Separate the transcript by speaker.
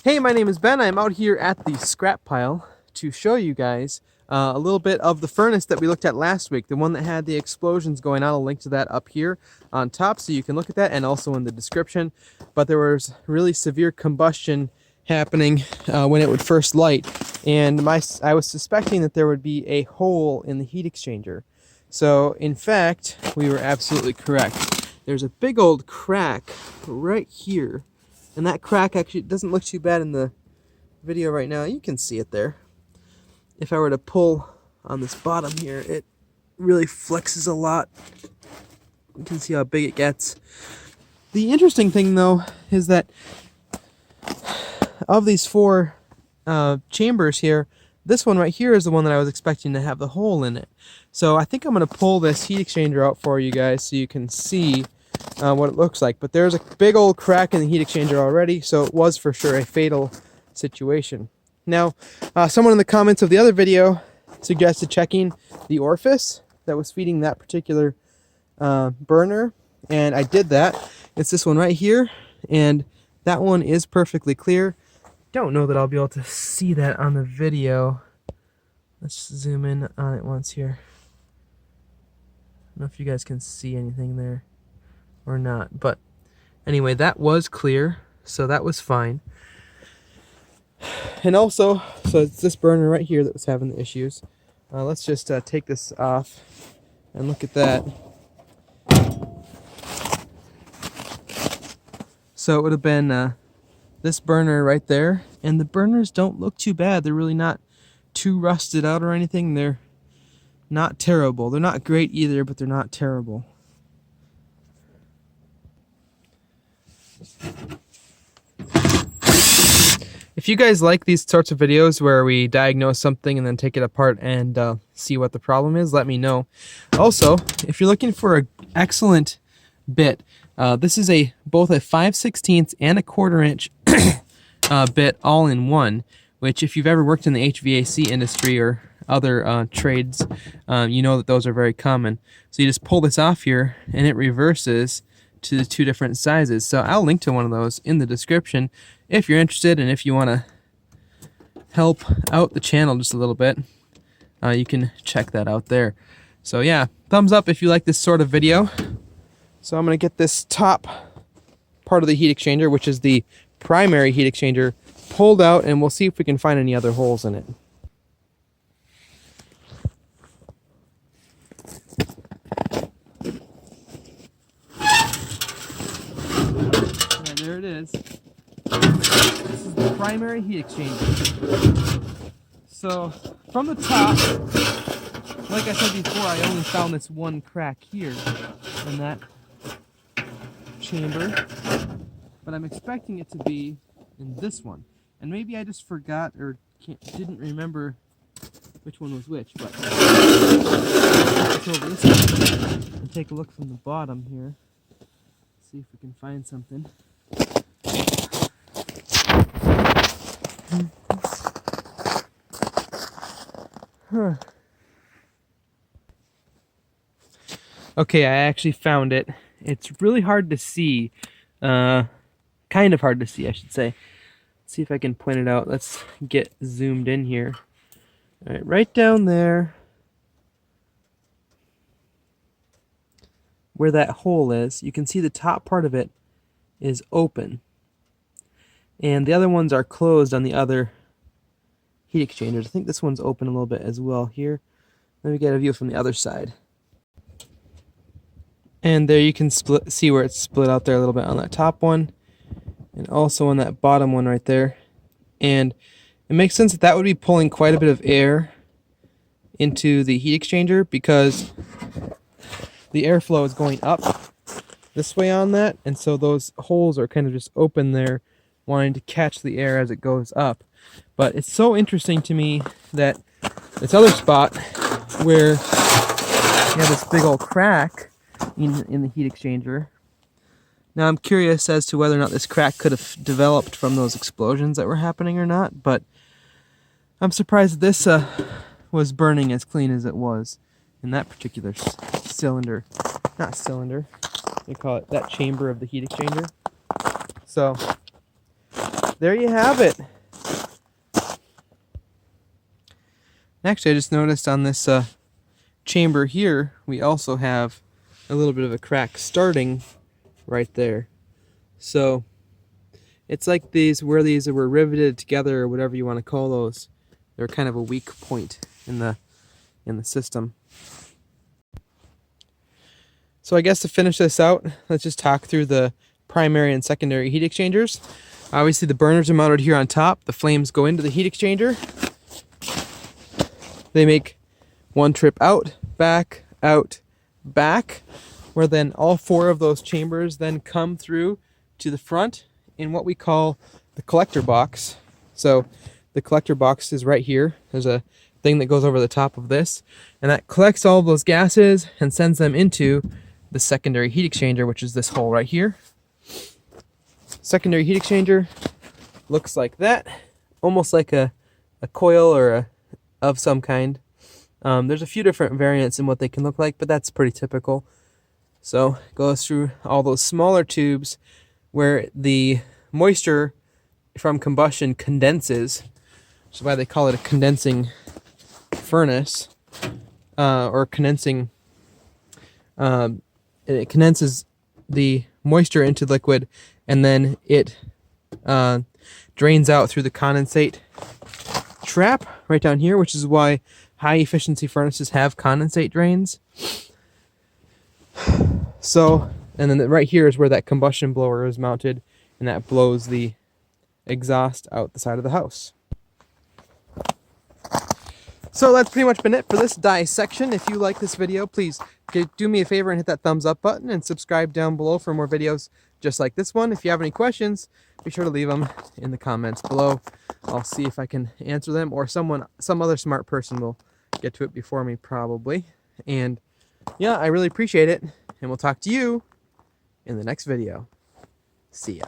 Speaker 1: Hey, my name is Ben. I'm out here at the scrap pile to show you guys a little bit of the furnace that we looked at last week, the one that had the explosions going on. I'll link to that up here on top so you can look at that, and also in the description. But there was really severe combustion happening when it would first light, and I was suspecting that there would be a hole in the heat exchanger. So in fact, we were absolutely correct. There's a big old crack right here. And that crack actually doesn't look too bad in the video right now. You can see it there. If I were to pull on this bottom here, it really flexes a lot. You can see how big it gets. The interesting thing, though, is that of these four chambers here, this one right here is the one that I was expecting to have the hole in it. So I think I'm going to pull this heat exchanger out for you guys so you can see what it looks like. But there's a big old crack in the heat exchanger already, so it was for sure a fatal situation. Now, someone in the comments of the other video suggested checking the orifice that was feeding that particular burner, and I did that. It's this one right here, and that one is perfectly clear. Don't know that I'll be able to see that on the video. Let's zoom in on it once here. I don't know if you guys can see anything there or not, but anyway, that was clear, so that was fine. And also, so it's this burner right here that was having the issues. Let's just take this off and look at that. So it would have been this burner right there, and the burners don't look too bad. They're really not too rusted out or anything. They're not terrible. They're not great either, but they're not terrible. If you guys like these sorts of videos where we diagnose something and then take it apart and see what the problem is, let me know. Also, if you're looking for an excellent bit, this is both a 5/16 and a 1/4 inch bit all in one, which if you've ever worked in the HVAC industry or other trades, you know that those are very common. So you just pull this off here and it reverses to the two different sizes. So I'll link to one of those in the description if you're interested, and if you want to help out the channel just a little bit, you can check that out there. So yeah, thumbs up if you like this sort of video. So I'm going to get this top part of the heat exchanger, which is the primary heat exchanger, pulled out, and we'll see if we can find any other holes in it. There it is. This is the primary heat exchanger. So from the top, like I said before, I only found this one crack here in that chamber, but I'm expecting it to be in this one. And maybe I just forgot or didn't remember which one was which, but let's over this one and take a look from the bottom here. See if we can find something. Huh. Okay, I actually found it. It's really hard to see. Kind of hard to see, I should say. Let's see if I can point it out. Let's get zoomed in here. All right, right down there, where that hole is, you can see the top part of it is open. And the other ones are closed on the other heat exchangers. I think this one's open a little bit as well here. Let me get a view from the other side. And there you can see where it's split out there a little bit on that top one, and also on that bottom one right there. And it makes sense that that would be pulling quite a bit of air into the heat exchanger, because the airflow is going up this way on that, and so those holes are kind of just open there, wanting to catch the air as it goes up. But it's so interesting to me that this other spot where you have this big old crack in the heat exchanger. Now I'm curious as to whether or not this crack could have developed from those explosions that were happening or not, but I'm surprised this was burning as clean as it was in that particular cylinder. Not cylinder, they call it that chamber of the heat exchanger. So there you have it. Actually, I just noticed on this chamber here, we also have a little bit of a crack starting right there. So it's like these were riveted together, or whatever you want to call those. They're kind of a weak point in the system. So I guess to finish this out, let's just talk through the primary and secondary heat exchangers. Obviously the burners are mounted here on top. The flames go into the heat exchanger. They make one trip out, back, where then all 4 of those chambers then come through to the front in what we call the collector box. So the collector box is right here. There's a thing that goes over the top of this, and that collects all of those gases and sends them into the secondary heat exchanger, which is this hole right here. Secondary heat exchanger looks like that, almost like a coil or of some kind. There's a few different variants in what they can look like, but that's pretty typical. So it goes through all those smaller tubes where the moisture from combustion condenses, which is why they call it a condensing furnace, or condensing. It condenses the moisture into liquid, and then it drains out through the condensate trap right down here, which is why high efficiency furnaces have condensate drains. So, and then right here is where that combustion blower is mounted, and that blows the exhaust out the side of the house. So that's pretty much been it for this dissection. If you like this video, please do me a favor and hit that thumbs up button, and subscribe down below for more videos just like this one. If you have any questions, be sure to leave them in the comments below. I'll see if I can answer them, or some other smart person will get to it before me probably. And yeah, I really appreciate it, and we'll talk to you in the next video. See ya.